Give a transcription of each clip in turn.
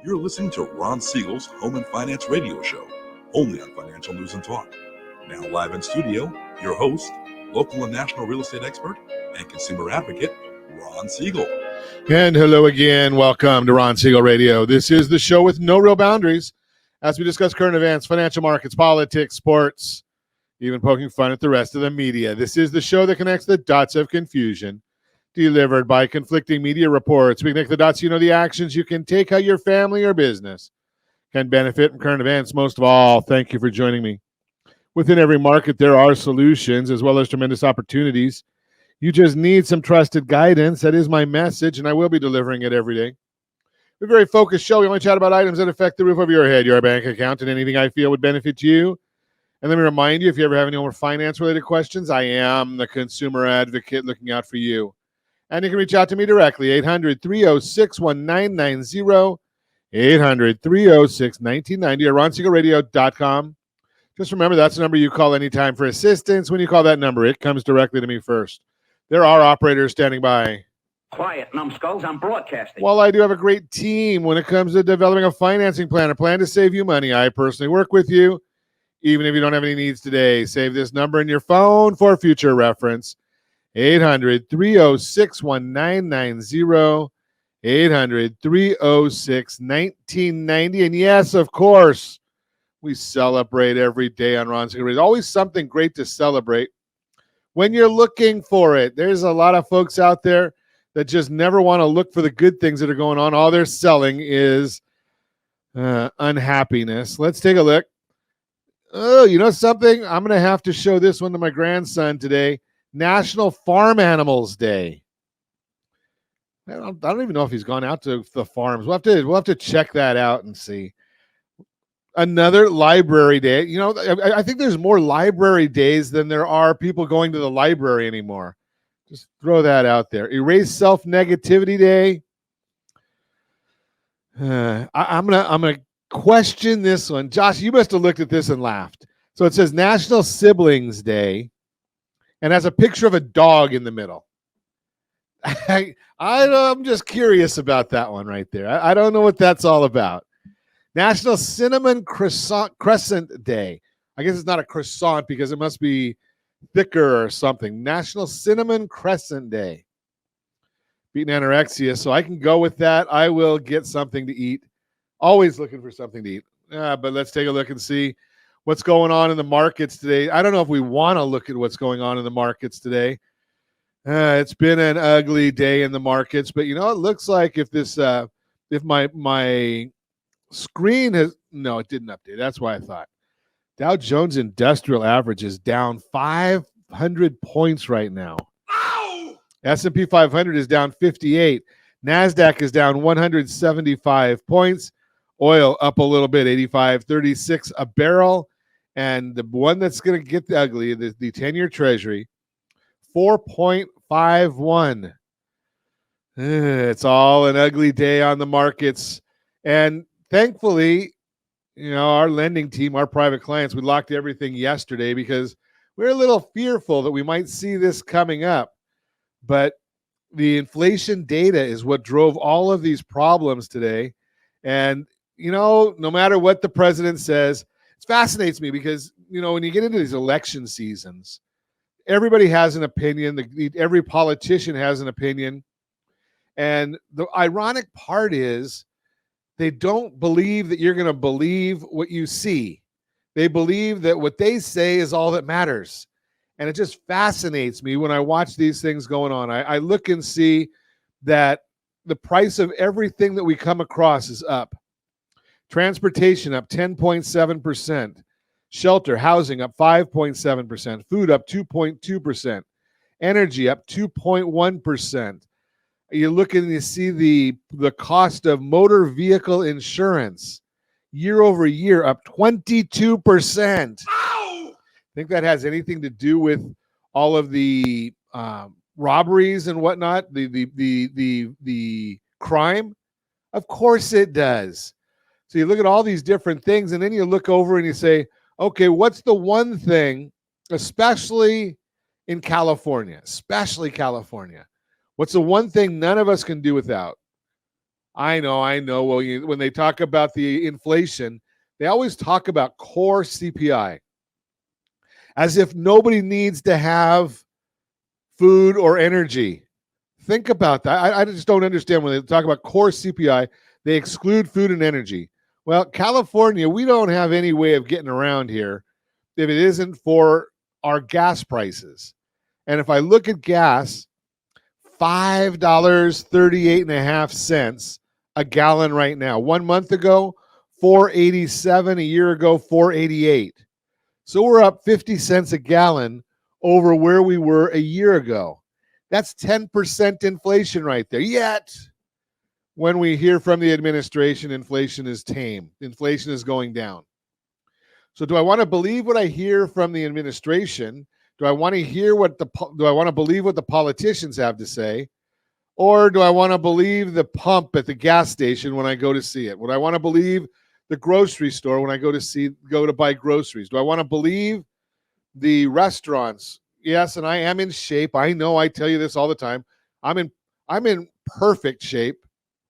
You're listening to Ron Siegel's Home and Finance Radio Show, only on Financial News and Talk. Now live in studio, your host, local and national real estate expert and consumer advocate, Ron Siegel. And hello again. Welcome to Ron Siegel Radio. This is the show with no real boundaries as we discuss current events, financial markets, politics, sports, even poking fun at the rest of the media. This is the show that connects the dots of confusion delivered by conflicting media reports. We connect the dots, the actions you can take, how your family or business can benefit from current events. Most of all, thank you for joining me. Within every market, there are solutions as well as tremendous opportunities. You just need some trusted guidance. That is my message, and I will be delivering it every day. We're a very focused show. We only chat about items that affect the roof over your head, your bank account, and anything I feel would benefit you. And let me remind you, if you ever have any more finance-related questions, I am the consumer advocate looking out for you. And you can reach out to me directly, 800-306-1990, 800-306-1990, or ronsiegelradio.com. Just remember, that's the number you call anytime for assistance. When you call that number, it comes directly to me first. There are operators standing by. Quiet, numbskulls, I'm broadcasting. While I do have a great team when it comes to developing a financing plan, a plan to save you money, I personally work with you, even if you don't have any needs today. Save this number in your phone for future reference. 800-306-1990, 800-306-1990. And yes, of course, we celebrate every day on Ron Siegel. There's always something great to celebrate when you're looking for it. There's a lot of folks out there that just never want to look for the good things that are going on. All they're selling is unhappiness. Let's take a look. Oh, you know something? I'm going to have to show this one to my grandson today. National Farm Animals Day. I don't even know if he's gone out to the farms. We'll have to check that out and see. Another library day. I think there's more library days than there are people going to the library anymore. Just throw that out there. Erase Self-Negativity Day. I'm gonna question this one. Josh, you must have looked at this and laughed. So it says National Siblings Day, and has a picture of a dog in the middle. I'm just curious about that one right there. I don't know what that's all about. National Cinnamon Crescent Day. I guess it's not a croissant because it must be thicker or something. National Cinnamon Crescent Day. Beating anorexia, so I can go with that. I will get something to eat. Always looking for something to eat. But let's take a look and see what's going on in the markets today. I don't know if we want to look at what's going on in the markets today. It's been an ugly day in the markets, but it looks like if my screen has it didn't update. That's why I thought. Dow Jones Industrial Average is down 500 points right now. Ow! S&P 500 is down 58. NASDAQ is down 175 points. Oil up a little bit, 85.36 a barrel. And the one that's going to get the ugly, the 10-year Treasury, 4.51. It's all an ugly day on the markets. And thankfully, our lending team, our private clients, we locked everything yesterday because we're a little fearful that we might see this coming up. But the inflation data is what drove all of these problems today. And, no matter what the president says, it fascinates me because, when you get into these election seasons, everybody has an opinion. Every politician has an opinion. And the ironic part is they don't believe that you're going to believe what you see. They believe that what they say is all that matters. And it just fascinates me when I watch these things going on. I look and see that the price of everything that we come across is up. Transportation up 10.7%. Shelter, housing up 5.7%. Food up 2.2%. Energy up 2.1%. You look and you see the cost of motor vehicle insurance year over year up 22%. Ow! Think that has anything to do with all of the robberies and whatnot, the crime? Of course it does. So you look at all these different things, and then you look over and you say, okay, what's the one thing, especially in California, what's the one thing none of us can do without? I know. Well, when they talk about the inflation, they always talk about core CPI as if nobody needs to have food or energy. Think about that. I just don't understand when they talk about core CPI, they exclude food and energy. Well, California, we don't have any way of getting around here if it isn't for our gas prices. And if I look at gas, $5.38.5 a gallon right now. 1 month ago, $4.87. A year ago, $4.88. So we're up 50 cents a gallon over where we were a year ago. That's 10% inflation right there. Yet, when we hear from the administration, inflation is tame. Inflation is going down. So do I want to believe what I hear from the administration? Do I want to hear do I want to believe what the politicians have to say? Or do I want to believe the pump at the gas station when I go to see it? Would I want to believe the grocery store when I go to buy groceries? Do I want to believe the restaurants? Yes, and I am in shape. I know I tell you this all the time. I'm in perfect shape.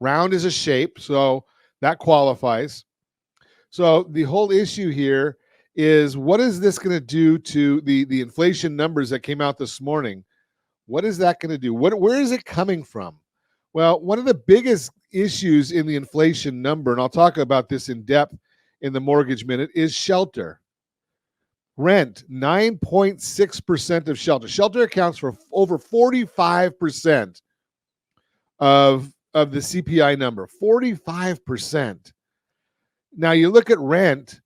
Round is a shape, so that qualifies. So the whole issue here is, what is this going to do to the inflation numbers that came out this morning? What is that going to do? Where is it coming from? Well, one of the biggest issues in the inflation number, and I'll talk about this in depth in the Mortgage Minute, is shelter. Rent, 9.6% of shelter. Shelter accounts for over 45% of the CPI number, 45%. Now you look at rent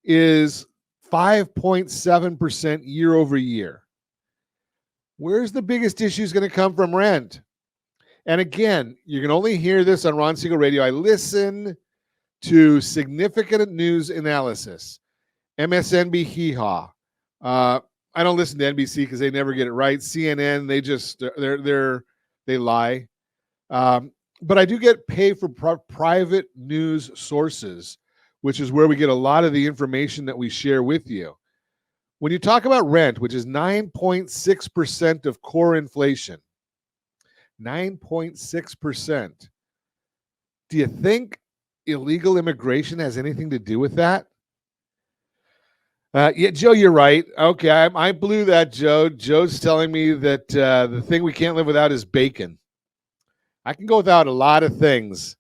is 5.7% year over year. Where's the biggest issues going to come from rent? And again, you can only hear this on Ron Siegel Radio. I listen to significant news analysis, MSNBC, Hee-Haw. I don't listen to NBC because they never get it right. CNN, they lie. But I do get paid for private news sources, which is where we get a lot of the information that we share with you. When you talk about rent, which is 9.6% of core inflation, 9.6%, do you think illegal immigration has anything to do with that? Yeah, Joe, you're right. Okay, I blew that, Joe. Joe's telling me that the thing we can't live without is bacon. I can go without a lot of things.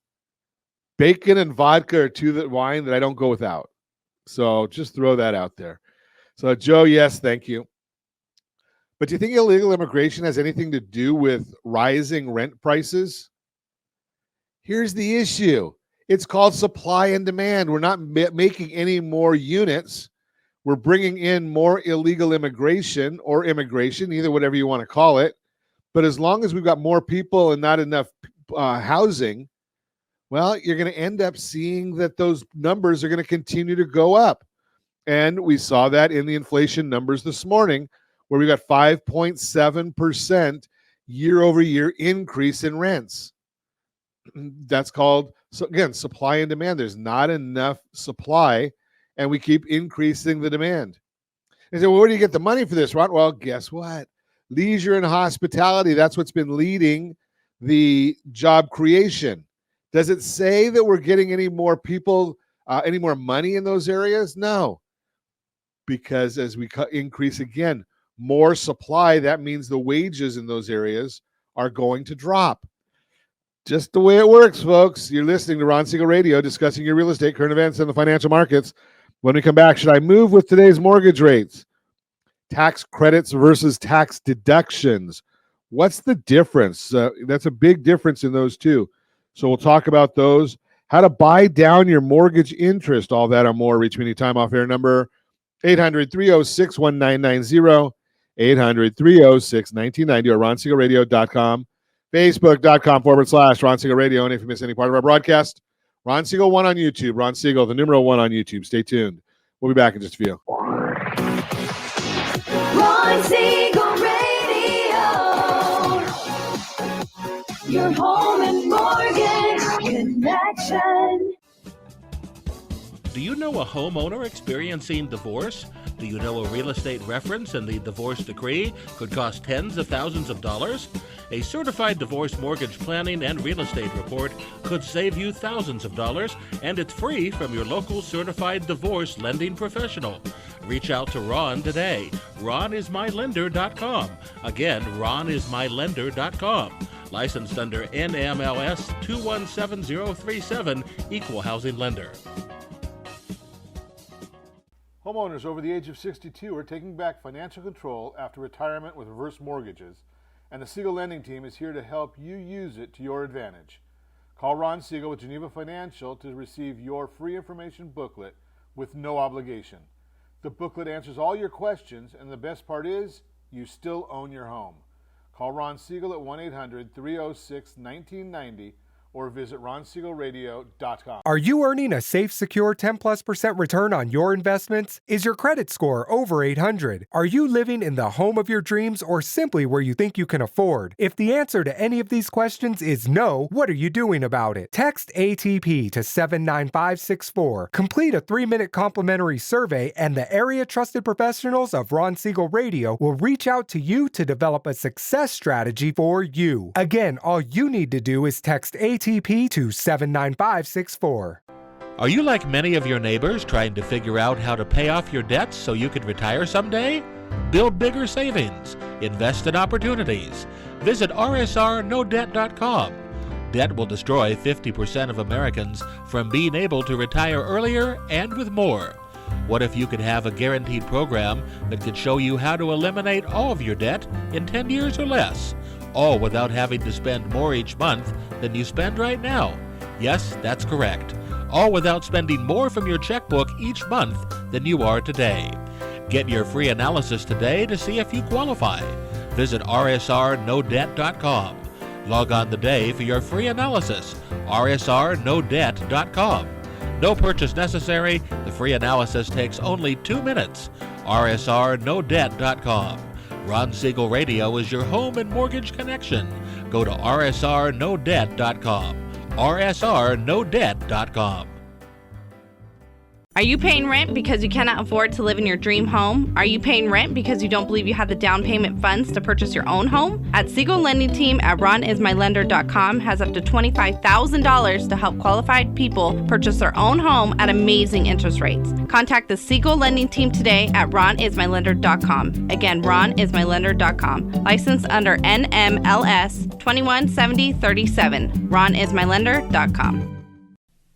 Bacon and vodka are two wine that I don't go without. So just throw that out there. So, Joe, yes, thank you. But do you think illegal immigration has anything to do with rising rent prices? Here's the issue. It's called supply and demand. We're not making any more units. We're bringing in more illegal immigration or immigration, either whatever you want to call it. But as long as we've got more people and not enough housing, well, you're going to end up seeing that those numbers are going to continue to go up. And we saw that in the inflation numbers this morning, where we got 5.7% year over year increase in rents. That's called, so again, supply and demand. There's not enough supply, and we keep increasing the demand. And so, well, where do you get the money for this, Ron? Well, guess what? Leisure and hospitality, that's what's been leading the job creation. Does it say that we're getting any more people, any more money in those areas? No. Because as we increase again, more supply, that means the wages in those areas are going to drop. Just the way it works, folks. You're listening to Ron Siegel Radio, discussing your real estate, current events, and the financial markets. When we come back, should I move with today's mortgage rates? Tax credits versus tax deductions. What's the difference? That's a big difference in those two. So we'll talk about those. How to buy down your mortgage interest, all that and more. Reach me anytime. Off air number 800-306-1990, 800-306-1990, or RonSiegelRadio.com, Facebook.com/Ron Siegel Radio. And if you miss any part of our broadcast, Ron Siegel 1 on YouTube, Ron Siegel, the numeral 1 on YouTube. Stay tuned. We'll be back in just a few. Ron Siegel Radio, your home and mortgage connection. Do you know a homeowner experiencing divorce? Do you know a real estate reference and the divorce decree could cost tens of thousands of dollars? A certified divorce mortgage planning and real estate report could save you thousands of dollars, and it's free from your local certified divorce lending professional. Reach out to Ron today. RonIsMyLender.com. Again, RonIsMyLender.com. Licensed under NMLS 217037, Equal Housing Lender. Homeowners over the age of 62 are taking back financial control after retirement with reverse mortgages, and the Siegel Lending Team is here to help you use it to your advantage. Call Ron Siegel with Geneva Financial to receive your free information booklet with no obligation. The booklet answers all your questions, and the best part is, you still own your home. Call Ron Siegel at 1-800-306-1990 or visit ronsiegelradio.com. Are you earning a safe, secure 10+% return on your investments? Is your credit score over 800? Are you living in the home of your dreams or simply where you think you can afford? If the answer to any of these questions is no, what are you doing about it? Text ATP to 79564. Complete a 3-minute complimentary survey, and the area trusted professionals of Ron Siegel Radio will reach out to you to develop a success strategy for you. Again, all you need to do is text ATP to 79564. Are you like many of your neighbors trying to figure out how to pay off your debts so you could retire someday? Build bigger savings. Invest in opportunities. Visit rsrnodebt.com. Debt will destroy 50% of Americans from being able to retire earlier and with more. What if you could have a guaranteed program that could show you how to eliminate all of your debt in 10 years or less? All without having to spend more each month than you spend right now. Yes, that's correct. All without spending more from your checkbook each month than you are today. Get your free analysis today to see if you qualify. Visit rsrnodebt.com. Log on today for your free analysis. rsrnodebt.com. No purchase necessary. The free analysis takes only 2 minutes. rsrnodebt.com. Ron Siegel Radio is your home and mortgage connection. Go to rsrnodebt.com. rsrnodebt.com. Are you paying rent because you cannot afford to live in your dream home? Are you paying rent because you don't believe you have the down payment funds to purchase your own home? At Siegel Lending Team at RonIsMyLender.com has up to $25,000 to help qualified people purchase their own home at amazing interest rates. Contact the Siegel Lending Team today at RonIsMyLender.com. Again, RonIsMyLender.com. Licensed under NMLS 217037. RonIsMyLender.com.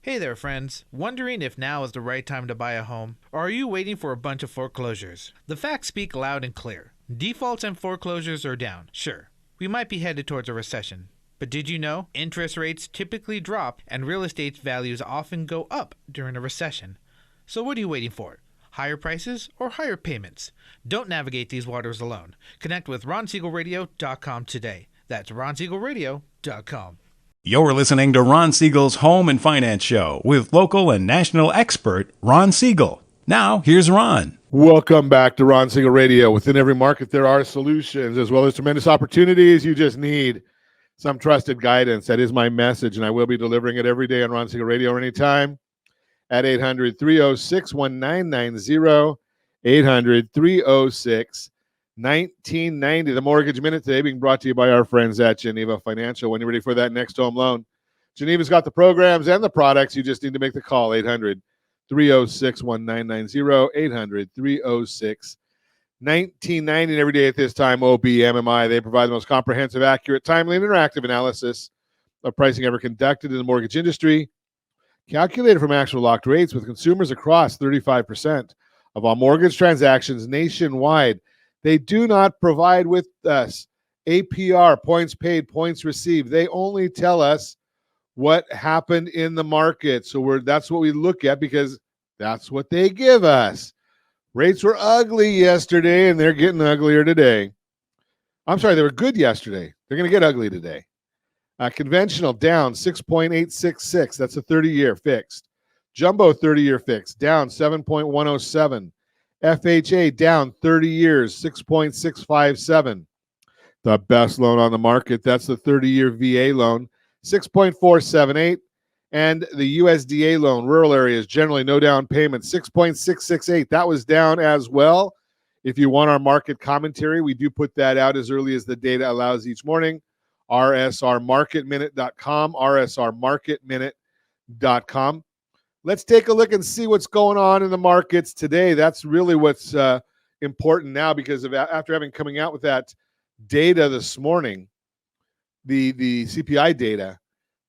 Hey there, friends. Wondering if now is the right time to buy a home? Or are you waiting for a bunch of foreclosures? The facts speak loud and clear. Defaults and foreclosures are down. Sure, we might be headed towards a recession. But did you know interest rates typically drop and real estate values often go up during a recession? So what are you waiting for? Higher prices or higher payments? Don't navigate these waters alone. Connect with RonSiegelRadio.com today. That's RonSiegelRadio.com. You're listening to Ron Siegel's Home and Finance Show with local and national expert Ron Siegel. Now, here's Ron. Welcome back to Ron Siegel Radio. Within every market, there are solutions as well as tremendous opportunities. You just need some trusted guidance. That is my message, and I will be delivering it every day on Ron Siegel Radio anytime at 800-306-1990, 800-306-1990. The Mortgage Minute today being brought to you by our friends at Geneva Financial. When you're ready for that next home loan, Geneva's got the programs and the products. You just need to make the call, 800-306-1990, 800-306-1990. And every day at this time, OBMMI, they provide the most comprehensive, accurate, timely, and interactive analysis of pricing ever conducted in the mortgage industry, calculated from actual locked rates with consumers across 35% of all mortgage transactions nationwide. They do not provide with us APR, points paid, points received. They only tell us what happened in the market. So that's what we look at because that's what they give us. Rates were ugly yesterday, and they're getting uglier today. I'm sorry, they were good yesterday. They're going to get ugly today. Conventional down 6.866. That's a 30-year fixed. Jumbo 30-year fixed down 7.107. FHA down 30 years, 6.657. The best loan on the market, that's the 30-year VA loan, 6.478. And the USDA loan, rural areas, generally no down payment, 6.668. That was down as well. If you want our market commentary, we do put that out as early as the data allows each morning. rsrmarketminute.com, rsrmarketminute.com. Let's take a look and see what's going on in the markets today. That's really what's important now, because after having coming out with that data this morning, the CPI data,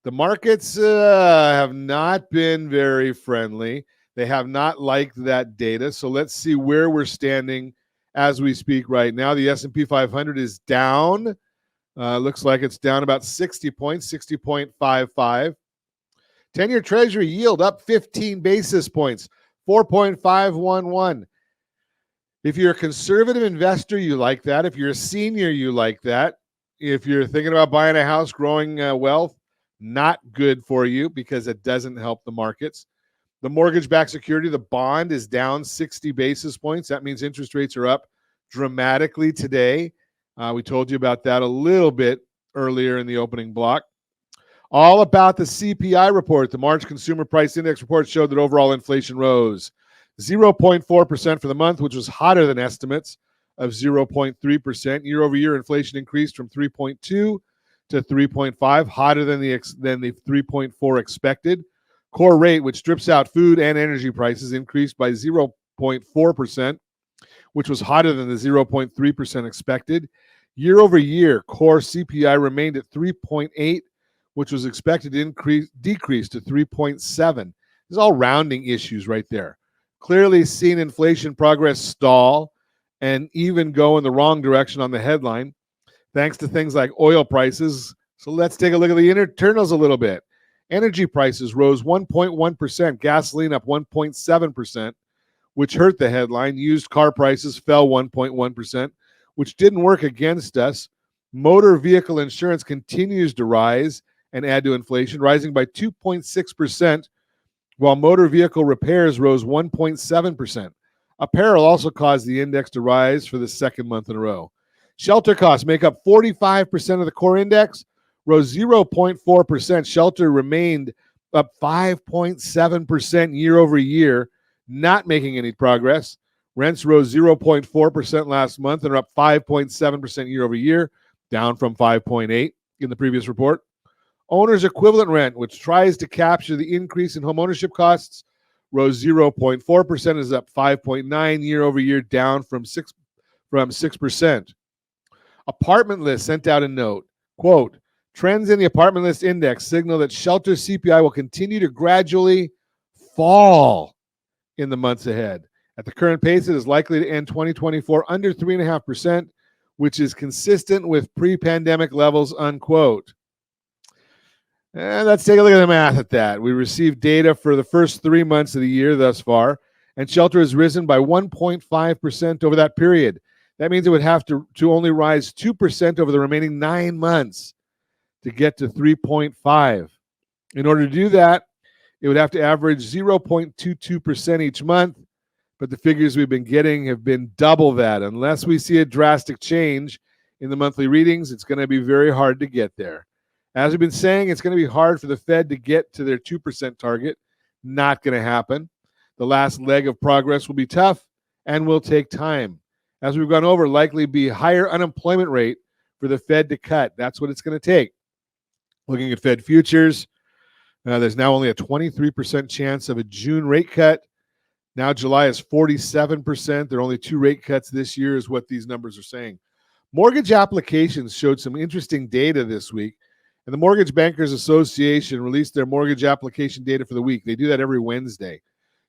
the markets have not been very friendly. They have not liked that data. So let's see where we're standing as we speak right now. The S&P 500 is down. Looks like it's down about 60 points, 60.55. 10-year Treasury yield up 15 basis points, 4.511. If you're a conservative investor, you like that. If you're a senior, you like that. If you're thinking about buying a house, growing wealth, not good for you because it doesn't help the markets. The mortgage-backed security, the bond, is down 60 basis points. That means interest rates are up dramatically today. We told you about that a little bit earlier in the opening block. All about the CPI report. The March Consumer Price Index report showed that overall inflation rose 0.4% for the month, which was hotter than estimates of 0.3%. Year over year, inflation increased from 3.2 to 3.5, hotter than the 3.4 expected. Core rate, which strips out food and energy prices, increased by 0.4%, which was hotter than the 0.3% expected. Year over year, core CPI remained at 3.8, which was expected to decrease to 3.7. This is all rounding issues right there. Clearly seen inflation progress stall and even go in the wrong direction on the headline, thanks to things like oil prices. So let's take a look at the internals a little bit. Energy prices rose 1.1%, gasoline up 1.7%, which hurt the headline. Used car prices fell 1.1%, which didn't work against us. Motor vehicle insurance continues to rise and add to inflation, rising by 2.6%, while motor vehicle repairs rose 1.7%. Apparel also caused the index to rise for the second month in a row. Shelter costs make up 45% of the core index, rose 0.4%. Shelter remained up 5.7% year over year, not making any progress. Rents rose 0.4% last month and are up 5.7% year over year, down from 5.8% in the previous report. Owner's equivalent rent, which tries to capture the increase in home ownership costs, rose 0.4%, is up 5.9% year over year, down from 6%. Apartment List sent out a note, quote, trends in the apartment list index signal that shelter CPI will continue to gradually fall in the months ahead. At the current pace, it is likely to end 2024 under 3.5%, which is consistent with pre-pandemic levels, unquote. And let's take a look at the math at that. We received data for the first 3 months of the year thus far, and shelter has risen by 1.5% over that period. That means it would have to only rise 2% over the remaining 9 months to get to 3.5. In order to do that, it would have to average 0.22% each month, but the figures we've been getting have been double that. Unless we see a drastic change in the monthly readings, it's going to be very hard to get there. As we've been saying, it's going to be hard for the Fed to get to their 2% target. Not going to happen. The last leg of progress will be tough and will take time. As we've gone over, likely be higher unemployment rate for the Fed to cut. That's what it's going to take. Looking at Fed futures, there's now only a 23% chance of a June rate cut. Now July is 47%. There are only 2 rate cuts this year is what these numbers are saying. Mortgage applications showed some interesting data this week. And the Mortgage Bankers Association released their mortgage application data for the week. They do that every Wednesday,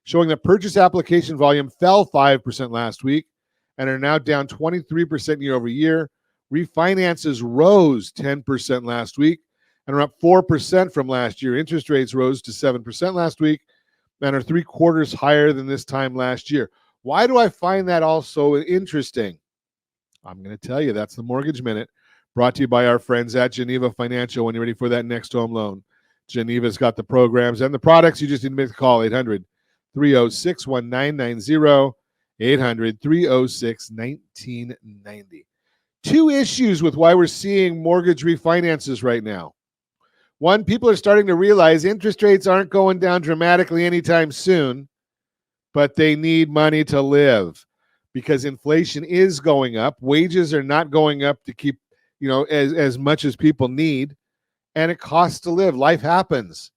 showing that purchase application volume fell 5% last week and are now down 23% year over year. Refinances rose 10% last week and are up 4% from last year. Interest rates rose to 7% last week and are 3/4 higher than this time last year. Why do I find that also interesting? I'm going to tell you. That's the Mortgage Minute, brought to you by our friends at Geneva Financial when you're ready for that next home loan. Geneva's got the programs and the products. You just need to make the call, 800-306-1990, 800-306-1990. 2 issues with why we're seeing mortgage refinances right now. One, people are starting to realize interest rates aren't going down dramatically anytime soon, but they need money to live because inflation is going up. Wages are not going up to keep, as much as people need, and it costs to live. Life happens.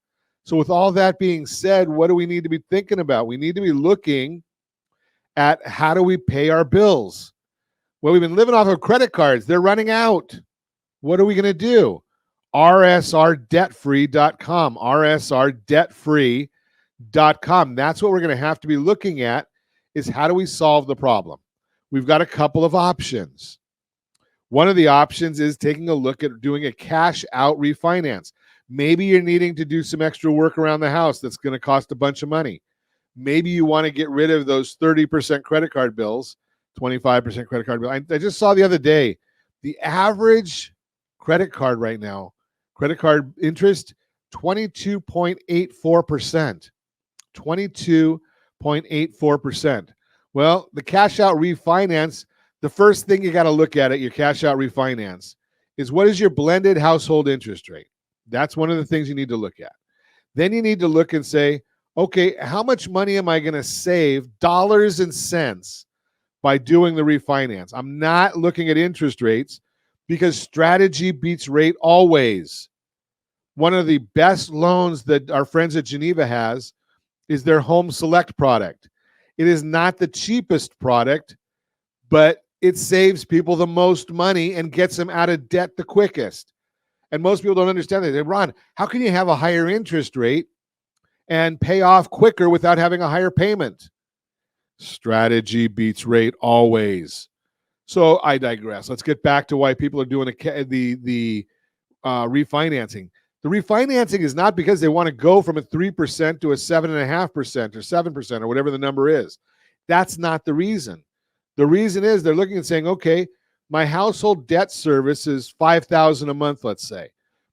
So with all that being said, what do we need to be thinking about? We need to be looking at how do we pay our bills? Well, we've been living off of credit cards. They're running out. What are we going to do? rsrdebtfree.com, rsrdebtfree.com. That's what we're going to have to be looking at, is how do we solve the problem? We've got a couple of options. One of the options is taking a look at doing a cash out refinance. Maybe you're needing to do some extra work around the house that's going to cost a bunch of money. Maybe you want to get rid of those 30% credit card bills, 25% credit card bill. I just saw the other day, the average credit card right now, credit card interest, 22.84%. 22.84%. Well, the cash out refinance, the first thing you got to look at your cash out refinance is what is your blended household interest rate? That's one of the things you need to look at. Then you need to look and say, okay, how much money am I going to save, dollars and cents, by doing the refinance? I'm not looking at interest rates because strategy beats rate always. One of the best loans that our friends at Geneva has is their Home Select product. It is not the cheapest product, but it saves people the most money and gets them out of debt the quickest. And most people don't understand that. They say, Ron, how can you have a higher interest rate and pay off quicker without having a higher payment? Strategy beats rate always. So I digress. Let's get back to why people are doing the refinancing. The refinancing is not because they want to go from a 3% to a 7.5% or 7% or whatever the number is. That's not the reason. The reason is they're looking and saying, okay, my household debt service is $5,000 a month, let's say.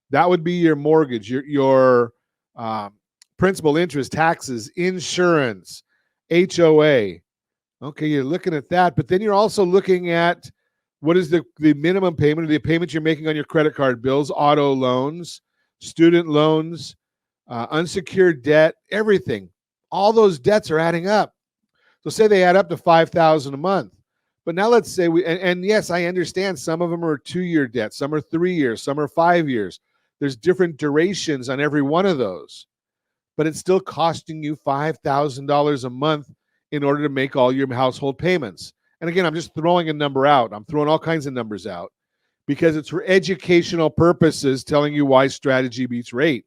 That would be your mortgage, your principal, interest, taxes, insurance, HOA. Okay, you're looking at that, but then you're also looking at what is the minimum payment or the payment you're making on your credit card bills, auto loans, student loans, unsecured debt, everything. All those debts are adding up. So say they add up to $5,000 a month. But now let's say and yes, I understand some of them are 2-year debt, some are 3 years, some are 5 years. There's different durations on every one of those. But it's still costing you $5,000 a month in order to make all your household payments. And again, I'm just throwing a number out. I'm throwing all kinds of numbers out because it's for educational purposes, telling you why strategy beats rate.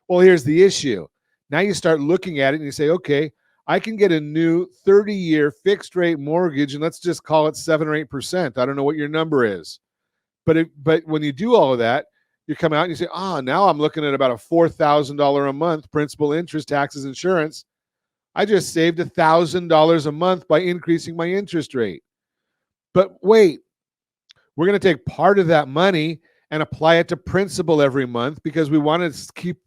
Well, here's the issue. Now you start looking at it and you say, okay, I can get a new 30-year fixed rate mortgage, and let's just call it 7 or 8%. I don't know what your number is. But when you do all of that, you come out and you say, now I'm looking at about a $4,000 a month principal, interest, taxes, insurance. I just saved $1,000 a month by increasing my interest rate. But wait, we're going to take part of that money and apply it to principal every month because we want to keep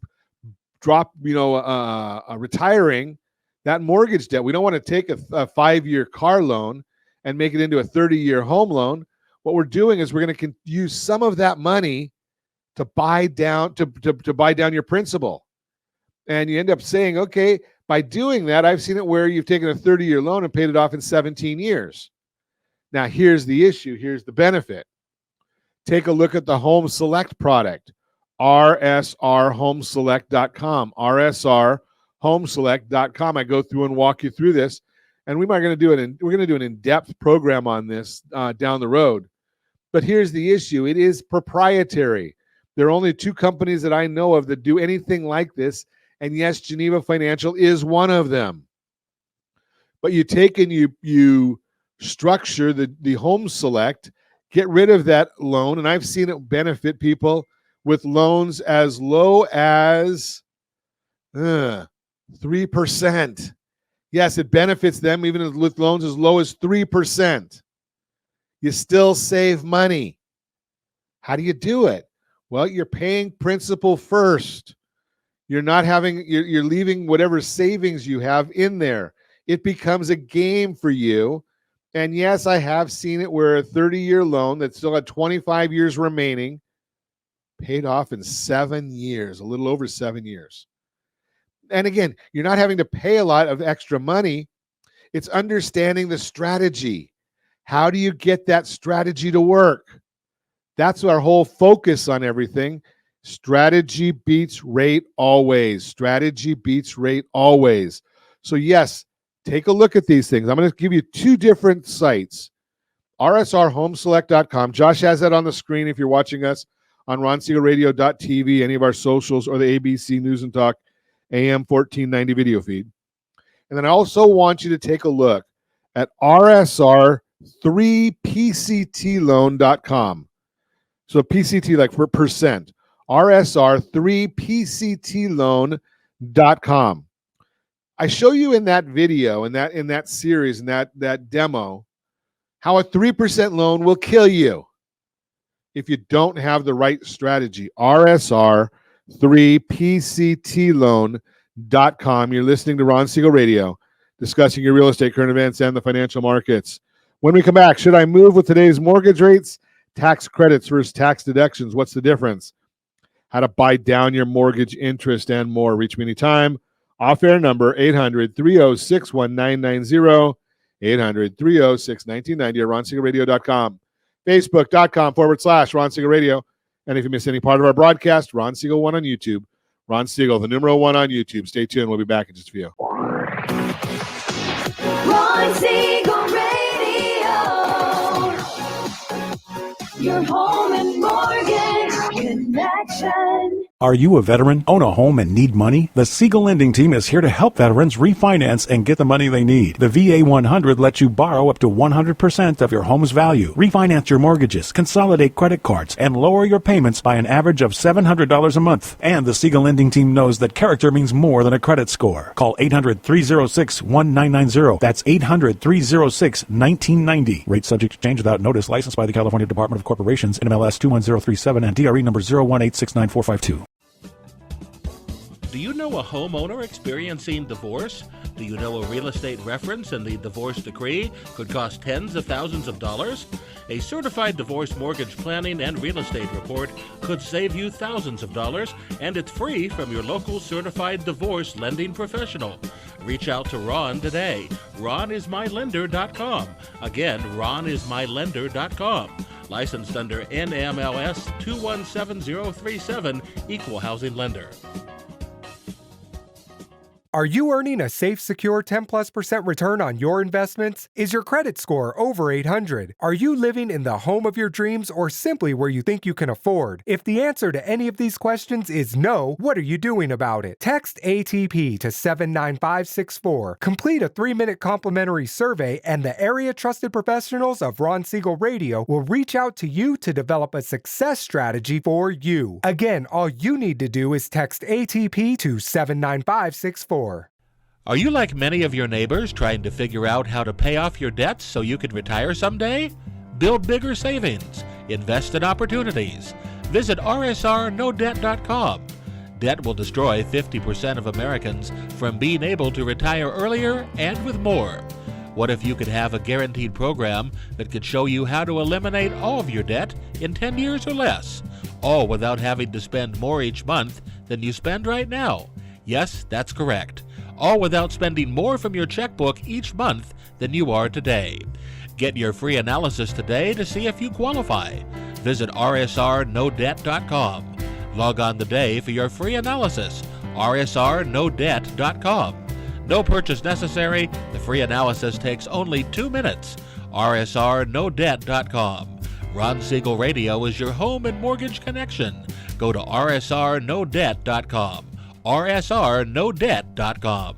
retiring that mortgage debt. We don't want to take a 5-year car loan and make it into a 30-year home loan. What we're doing is we're going to use some of that money to buy down your principal. And you end up saying, okay, by doing that, I've seen it where you've taken a 30-year loan and paid it off in 17 years. Now, here's the issue. Here's the benefit. Take a look at the Home Select product, rsrhomeselect.com, rsrhomeselect.com. I go through and walk you through this, and we're going to do an in-depth program on this down the road. But here's the issue. It is proprietary. There are only 2 companies that I know of that do anything like this, and yes, Geneva Financial is one of them. But you take and you structure the Home Select, get rid of that loan, and I've seen it benefit people with loans as low as 3%. Yes, it benefits them even with loans as low as 3%. You still save money. How do you do it? Well, you're paying principal first. You're leaving whatever savings you have in there. It becomes a game for you. And yes, I have seen it where a 30-year loan that still had 25 years remaining, paid off in 7 years, a little over 7 years. And again, you're not having to pay a lot of extra money. It's understanding the strategy. How do you get that strategy to work? That's our whole focus on everything. Strategy beats rate always. Strategy beats rate always. So yes, take a look at these things. I'm going to give you two different sites. RSRHomeselect.com. Josh has that on the screen if you're watching us on RonSiegelRadio.tv, any of our socials, or the ABC News and Talk AM 1490 video feed. And then I also want you to take a look at RSR3PCTloan.com. So PCT like for percent. RSR3PCTloan.com. I show you in that video, in that series, in that demo, how a 3% loan will kill you if you don't have the right strategy. RSR3PCTloan.com. You're listening to Ron Siegel Radio, discussing your real estate, current events, and the financial markets. When we come back, should I move with today's mortgage rates? Tax credits versus tax deductions. What's the difference? How to buy down your mortgage interest and more. Reach me anytime. Off-air number 800-306-1990, 800-306-1990, or RonSiegelRadio.com, Facebook.com/Ron Siegel Radio. And if you miss any part of our broadcast, Ron Siegel 1 on YouTube. Ron Siegel, the numero 1 on YouTube. Stay tuned. We'll be back in just a few. Ron Siegel Radio, your home and mortgage connection. Are you a veteran, own a home, and need money? The Siegel Lending Team is here to help veterans refinance and get the money they need. The VA 100 lets you borrow up to 100% of your home's value, refinance your mortgages, consolidate credit cards, and lower your payments by an average of $700 a month. And the Siegel Lending Team knows that character means more than a credit score. Call 800-306-1990. That's 800-306-1990. Rate subject to change without notice. Licensed by the California Department of Corporations, NMLS 21037, and DRE number 018694452. Do you know a homeowner experiencing divorce? Do you know a real estate reference and the divorce decree could cost tens of thousands of dollars? A certified divorce mortgage planning and real estate report could save you thousands of dollars, and it's free from your local certified divorce lending professional. Reach out to Ron today. RonIsMyLender.com. Again, RonIsMyLender.com. Licensed under NMLS 217037, Equal Housing Lender. Are you earning a safe, secure 10+% return on your investments? Is your credit score over 800? Are you living in the home of your dreams or simply where you think you can afford? If the answer to any of these questions is no, what are you doing about it? Text ATP to 79564. Complete a 3-minute complimentary survey, and the area trusted professionals of Ron Siegel Radio will reach out to you to develop a success strategy for you. Again, all you need to do is text ATP to 79564. Are you like many of your neighbors trying to figure out how to pay off your debts so you could retire someday? Build bigger savings. Invest in opportunities. Visit RSRNoDebt.com. Debt will destroy 50% of Americans from being able to retire earlier and with more. What if you could have a guaranteed program that could show you how to eliminate all of your debt in 10 years or less, all without having to spend more each month than you spend right now? Yes, that's correct. All without spending more from your checkbook each month than you are today. Get your free analysis today to see if you qualify. Visit RSRNoDebt.com. Log on today for your free analysis. RSRNoDebt.com. No purchase necessary. The free analysis takes only 2 minutes. RSRNoDebt.com. Ron Siegel Radio is your home and mortgage connection. Go to RSRNoDebt.com. RSRNoDebt.com.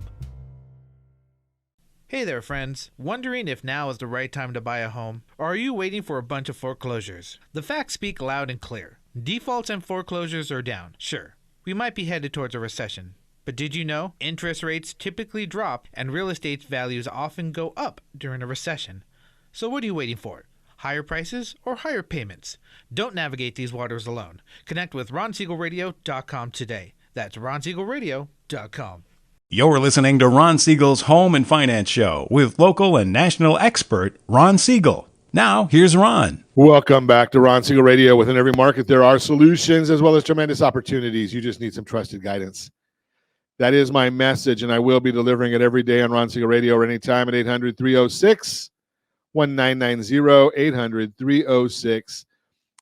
Hey there, friends. Wondering if now is the right time to buy a home? Or are you waiting for a bunch of foreclosures? The facts speak loud and clear. Defaults and foreclosures are down. Sure, we might be headed towards a recession. But did you know interest rates typically drop and real estate values often go up during a recession? So what are you waiting for? Higher prices or higher payments? Don't navigate these waters alone. Connect with RonSiegelRadio.com today. That's RonSiegelRadio.com. You're listening to Ron Siegel's Home and Finance Show with local and national expert Ron Siegel. Now, here's Ron. Welcome back to Ron Siegel Radio. Within every market, there are solutions as well as tremendous opportunities. You just need some trusted guidance. That is my message, and I will be delivering it every day on Ron Siegel Radio or anytime at 800-306-1990,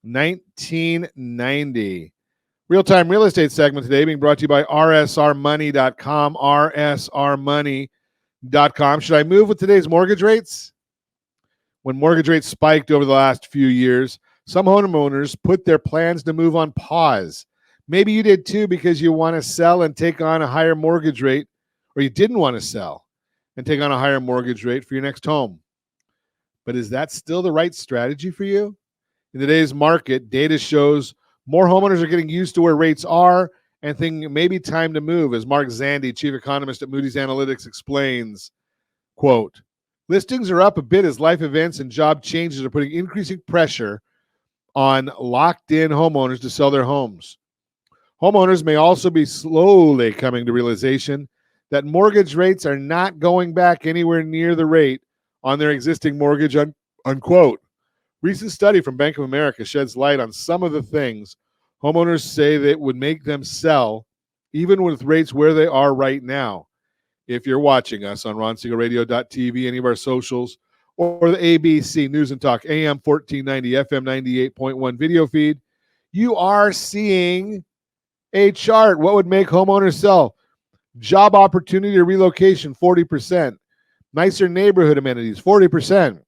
800-306-1990. Real-time real estate segment today being brought to you by rsrmoney.com, rsrmoney.com. Should I move with today's mortgage rates? When mortgage rates spiked over the last few years, some homeowners put their plans to move on pause. Maybe you did too because you want to sell and take on a higher mortgage rate, or you didn't want to sell and take on a higher mortgage rate for your next home. But is that still the right strategy for you? In today's market, data shows more homeowners are getting used to where rates are and thinking it may be time to move. As Mark Zandi, chief economist at Moody's Analytics, explains, quote, listings are up a bit as life events and job changes are putting increasing pressure on locked-in homeowners to sell their homes. Homeowners may also be slowly coming to realization that mortgage rates are not going back anywhere near the rate on their existing mortgage, unquote. Recent study from Bank of America sheds light on some of the things homeowners say that would make them sell, even with rates where they are right now. If you're watching us on RonSiegelRadio.tv, any of our socials, or the ABC News and Talk AM 1490, FM 98.1 video feed, you are seeing a chart. What would make homeowners sell? Job opportunity or relocation, 40%. Nicer neighborhood amenities, 40%.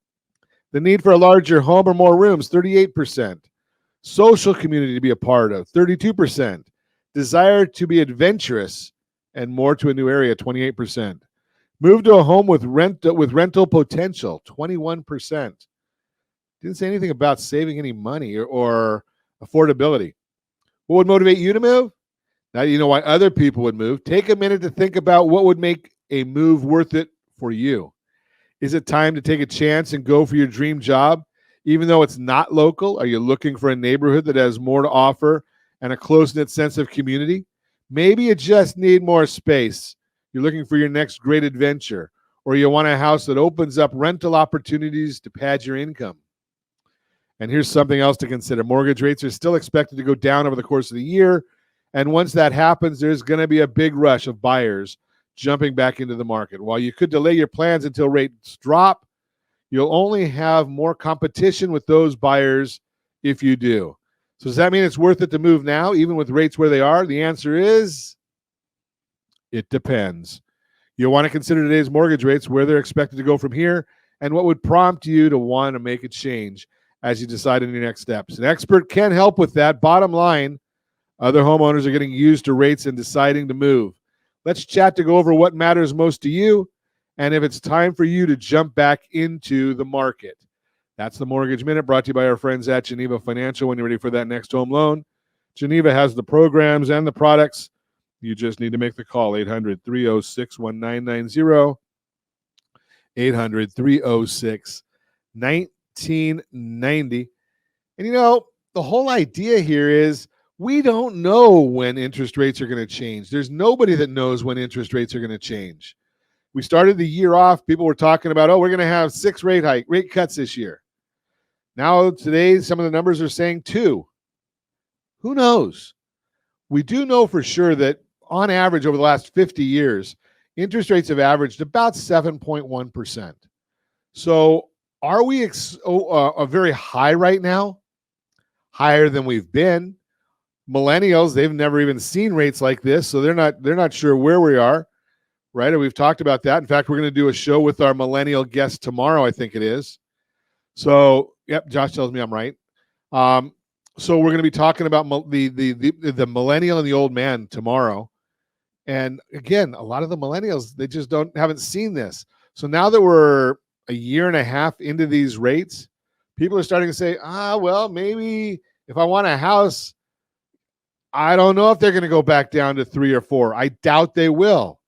The need for a larger home or more rooms, 38%. Social community to be a part of, 32%. Desire to be adventurous and more to a new area, 28%. Move to a home with rental potential, 21%. Didn't say anything about saving any money or affordability. What would motivate you to move? Now you know why other people would move. Take a minute to think about what would make a move worth it for you. Is it time to take a chance and go for your dream job, even though it's not local? Are you looking for a neighborhood that has more to offer and a close-knit sense of community? Maybe you just need more space. You're looking for your next great adventure, or you want a house that opens up rental opportunities to pad your income. And here's something else to consider. Mortgage rates are still expected to go down over the course of the year. And once that happens, there's going to be a big rush of buyers jumping back into the market. While you could delay your plans until rates drop, you'll only have more competition with those buyers if you do. So does that mean it's worth it to move now, even with rates where they are? The answer is, it depends. You'll want to consider today's mortgage rates, where they're expected to go from here, and what would prompt you to want to make a change as you decide on your next steps. An expert can help with that. Bottom line, other homeowners are getting used to rates and deciding to move. Let's chat to go over what matters most to you and if it's time for you to jump back into the market. That's the Mortgage Minute, brought to you by our friends at Geneva Financial. When you're ready for that next home loan, Geneva has the programs and the products. You just need to make the call, 800-306-1990, 800-306-1990. And you know, the whole idea here is we don't know when interest rates are going to change. There's nobody that knows when interest rates are going to change. We started the year off, people were talking about, we're going to have 6 rate cuts this year. Now, today, some of the numbers are saying 2. Who knows? We do know for sure that on average over the last 50 years, interest rates have averaged about 7.1%. So are we very high right now? Higher than we've been. Millennials, they've never even seen rates like this, so they're not sure where we are, right? And we've talked about that. In fact, we're going to do a show with our millennial guest tomorrow, I think it is. So, yep, Josh tells me I'm right. So we're going to be talking about the millennial and the old man tomorrow. And again, a lot of the millennials, they just haven't seen this. So now that we're a year and a half into these rates, people are starting to say, well, maybe if I want a house, I don't know if they're going to go back down to 3 or 4. I doubt they will.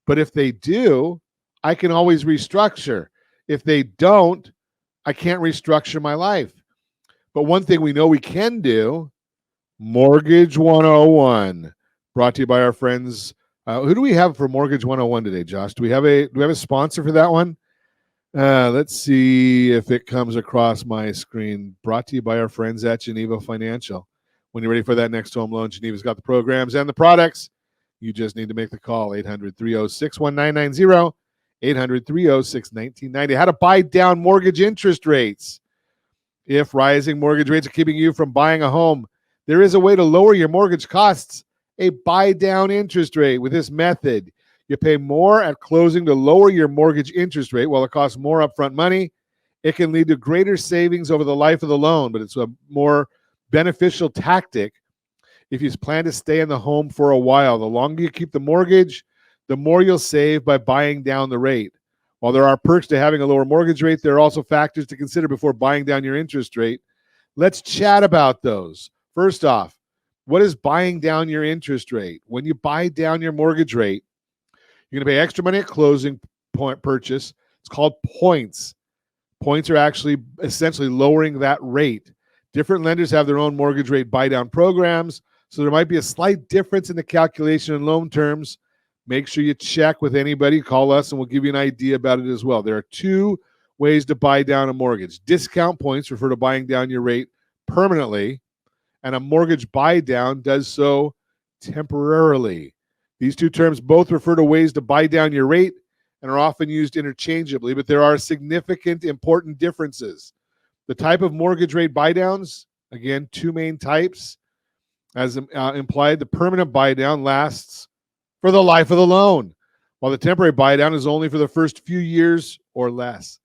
But if they do, I can always restructure. If they don't, I can't restructure my life. But one thing we know we can do, Mortgage 101, brought to you by our friends. Who do we have for Mortgage 101 today, Josh? Do we have a sponsor for that one? Let's see if it comes across my screen. Brought to you by our friends at Geneva Financial. When you're ready for that next home loan, Geneva's got the programs and the products. You just need to make the call, 800-306-1990, 800-306-1990. How to buy down mortgage interest rates. If rising mortgage rates are keeping you from buying a home, there is a way to lower your mortgage costs, a buy down interest rate. With this method, you pay more at closing to lower your mortgage interest rate while it costs more upfront money. It can lead to greater savings over the life of the loan, but it's a more beneficial tactic if you plan to stay in the home for a while. The longer you keep the mortgage, the more you'll save by buying down the rate. While there are perks to having a lower mortgage rate, there are also factors to consider before buying down your interest rate. Let's chat about those. First off, what is buying down your interest rate? When you buy down your mortgage rate, you're going to pay extra money at closing purchase. It's called points. Points are actually essentially lowering that rate. Different lenders have their own mortgage rate buy-down programs, so there might be a slight difference in the calculation in loan terms. Make sure you check with anybody. Call us, and we'll give you an idea about it as well. There are two ways to buy down a mortgage. Discount points refer to buying down your rate permanently, and a mortgage buy-down does so temporarily. These two terms both refer to ways to buy down your rate and are often used interchangeably, but there are significant, important differences. The type of mortgage rate buy-downs, again, two main types. As implied, the permanent buy-down lasts for the life of the loan, while the temporary buy-down is only for the first few years or less.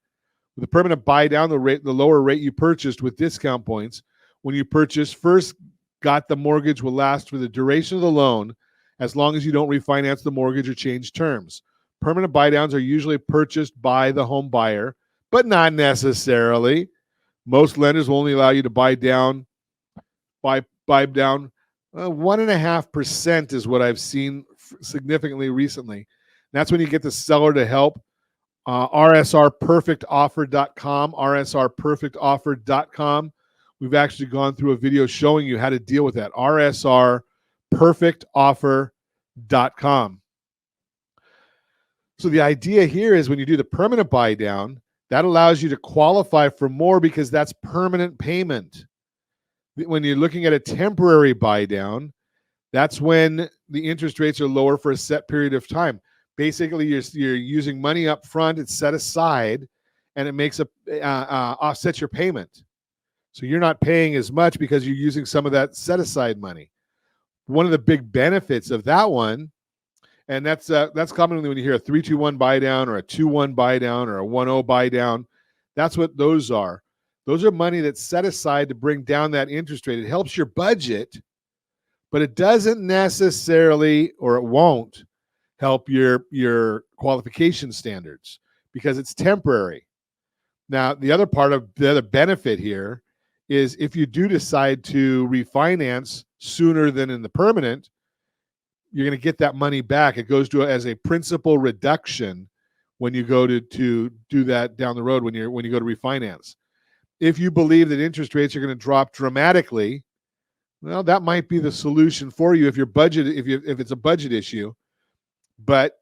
With the permanent buy-down, the lower rate you purchased with discount points when you first got the mortgage will last for the duration of the loan, as long as you don't refinance the mortgage or change terms. Permanent buy-downs are usually purchased by the home buyer, but not necessarily. Most lenders will only allow you to buy down 1.5% is what I've seen significantly recently. And that's when you get the seller to help. RSRPerfectOffer.com, RSRPerfectOffer.com. We've actually gone through a video showing you how to deal with that. RSRPerfectOffer.com. So the idea here is when you do the permanent buy down, that allows you to qualify for more because that's permanent payment. When you're looking at a temporary buy down, that's when the interest rates are lower for a set period of time. Basically, you're using money up front, it's set aside, and it makes offsets your payment. So you're not paying as much because you're using some of that set aside money. One of the big benefits of that one, and that's commonly when you hear a 3-2-1 buy down or a 2-1 buy down or a 1-0 buy down. That's what those are. Those are money that's set aside to bring down that interest rate. It helps your budget, but it doesn't necessarily, or it won't, help your qualification standards because it's temporary. Now, the other benefit here is if you do decide to refinance sooner than in the permanent, you're going to get that money back. It goes to as a principal reduction when you go to do that down the road when you go to refinance. If you believe that interest rates are going to drop dramatically, well, that might be the solution for you if it's a budget issue. But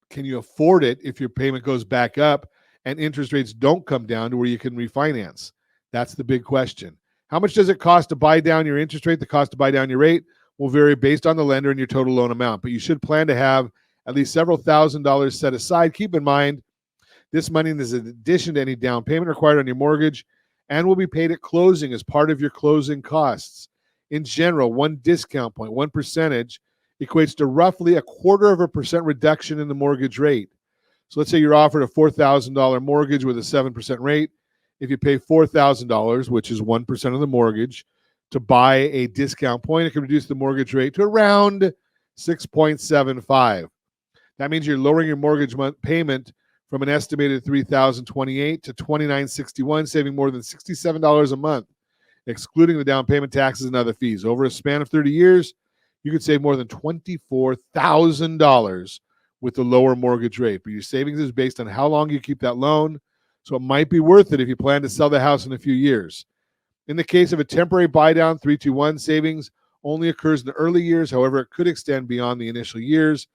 can you afford it if your payment goes back up and interest rates don't come down to where you can refinance? That's the big question. How much does it cost to buy down your interest rate? The cost to buy down your rate will vary based on the lender and your total loan amount, but you should plan to have at least several $1,000s set aside. Keep in mind, this money is in addition to any down payment required on your mortgage and will be paid at closing as part of your closing costs. In general, one discount point, 1%, equates to roughly 0.25% reduction in the mortgage rate. So let's say you're offered a $4,000 mortgage with a 7% rate. If you pay $4,000, which is 1% of the mortgage, to buy a discount point, it can reduce the mortgage rate to around 6.75. That means you're lowering your mortgage payment from an estimated $3,028 to $2,961, saving more than $67 a month, excluding the down payment, taxes, and other fees. Over a span of 30 years, you could save more than $24,000 with the lower mortgage rate. But your savings is based on how long you keep that loan, so it might be worth it if you plan to sell the house in a few years. In the case of a temporary buy-down, 3-2-1 savings only occurs in the early years. However, it could extend beyond the initial years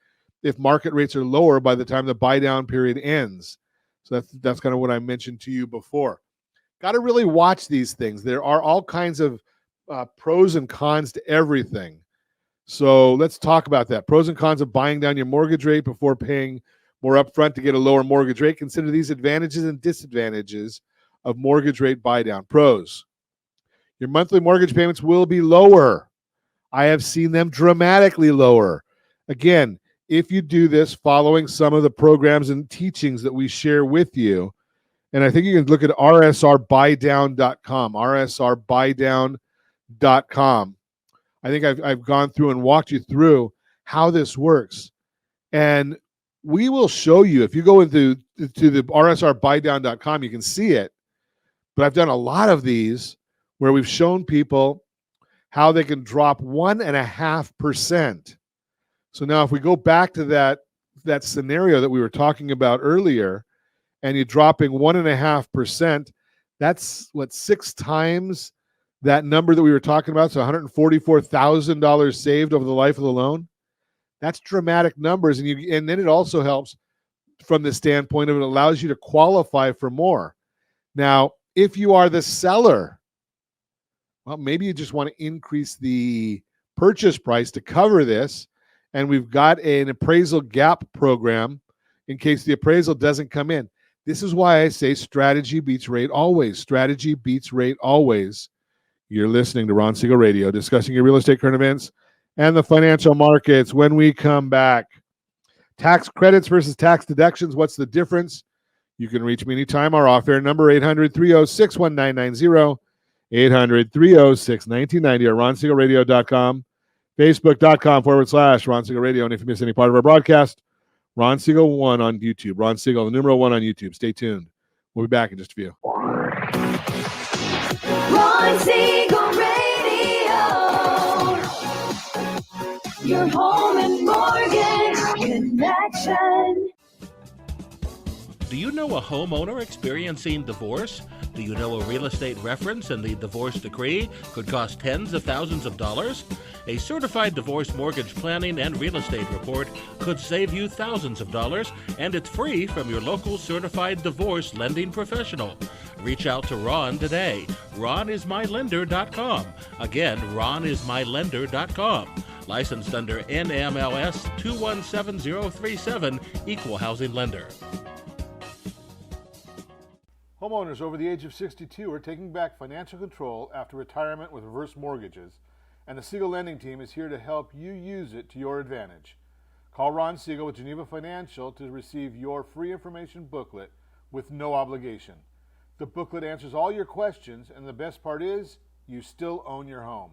if market rates are lower by the time the buy-down period ends. So that's kind of what I mentioned to you before. Got to really watch these things. There are all kinds of pros and cons to everything. So let's talk about that. Pros and cons of buying down your mortgage rate before paying more upfront to get a lower mortgage rate. Consider these advantages and disadvantages of mortgage rate buy down. Pros: your monthly mortgage payments will be lower. I have seen them dramatically lower. Again, if you do this following some of the programs and teachings that we share with you, and I think you can look at rsrbuydown.com, rsrbuydown.com. I think I've gone through and walked you through how this works. And we will show you, if you go into the rsrbuydown.com, you can see it. But I've done a lot of these where we've shown people how they can drop 1.5%. So now if we go back to that scenario that we were talking about earlier, and you're dropping 1.5%, that's what, 6 times that number that we were talking about, so $144,000 saved over the life of the loan. That's dramatic numbers, and then it also helps from the standpoint of it allows you to qualify for more. Now, if you are the seller, well, maybe you just want to increase the purchase price to cover this, and we've got an appraisal gap program in case the appraisal doesn't come in. This is why I say strategy beats rate always. Strategy beats rate always. You're listening to Ron Siegel Radio, discussing your real estate current events and the financial markets. When we come back, tax credits versus tax deductions, what's the difference? You can reach me anytime. Our off-air number, 800-306-1990, 800-306-1990, or ronsiegelradio.com, facebook.com/Ron Siegel Radio. And if you miss any part of our broadcast, Ron Siegel 1 on YouTube. Ron Siegel, the numeral 1 on YouTube. Stay tuned. We'll be back in just a few. Ron Siegel Radio, your home and mortgage connection. Do you know a homeowner experiencing divorce? Do you know a real estate reference and the divorce decree could cost tens of thousands of dollars? A certified divorce mortgage planning and real estate report could save you thousands of dollars, and it's free from your local certified divorce lending professional. Reach out to Ron today. RonIsMyLender.com. Again, RonIsMyLender.com. Licensed under NMLS 217037, Equal Housing Lender. Homeowners over the age of 62 are taking back financial control after retirement with reverse mortgages, and the Siegel Lending Team is here to help you use it to your advantage. Call Ron Siegel with Geneva Financial to receive your free information booklet with no obligation. The booklet answers all your questions, and the best part is, you still own your home.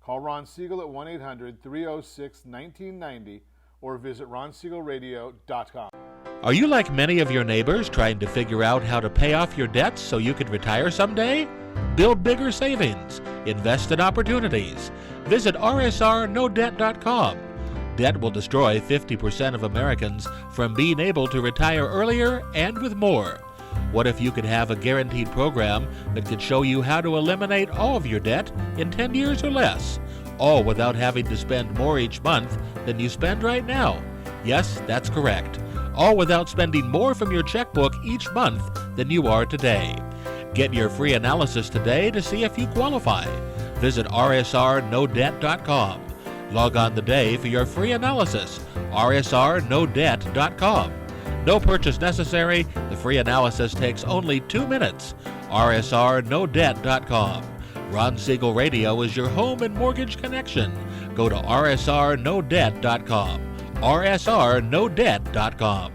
Call Ron Siegel at 1-800-306-1990 or visit ronsiegelradio.com. Are you like many of your neighbors trying to figure out how to pay off your debts so you could retire someday? Build bigger savings. Invest in opportunities. Visit rsrnodebt.com. Debt will destroy 50% of Americans from being able to retire earlier and with more. What if you could have a guaranteed program that could show you how to eliminate all of your debt in 10 years or less, all without having to spend more each month than you spend right now? Yes, that's correct. All without spending more from your checkbook each month than you are today. Get your free analysis today to see if you qualify. Visit rsrnodebt.com. Log on today for your free analysis, rsrnodebt.com. No purchase necessary. The free analysis takes only 2 minutes. rsrnodebt.com. Ron Siegel Radio is your home and mortgage connection. Go to rsrnodebt.com. rsrnodebt.com.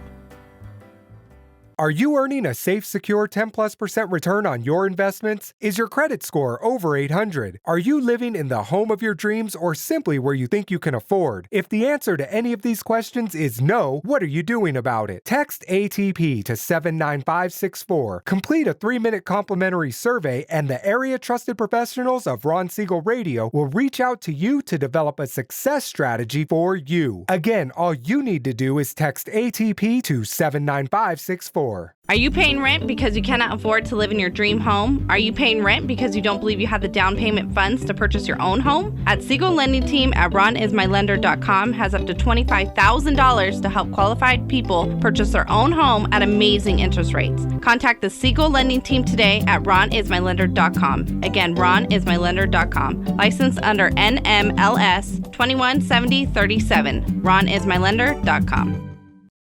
Are you earning a safe, secure 10+% return on your investments? Is your credit score over 800? Are you living in the home of your dreams or simply where you think you can afford? If the answer to any of these questions is no, what are you doing about it? Text ATP to 79564. Complete a 3-minute complimentary survey, and the area trusted professionals of Ron Siegel Radio will reach out to you to develop a success strategy for you. Again, all you need to do is text ATP to 79564. Store. Are you paying rent because you cannot afford to live in your dream home? Are you paying rent because you don't believe you have the down payment funds to purchase your own home? At Siegel Lending Team at RonIsMyLender.com has up to $25,000 to help qualified people purchase their own home at amazing interest rates. Contact the Siegel Lending Team today at RonIsMyLender.com. Again, RonIsMyLender.com. Licensed under NMLS 217037. RonIsMyLender.com.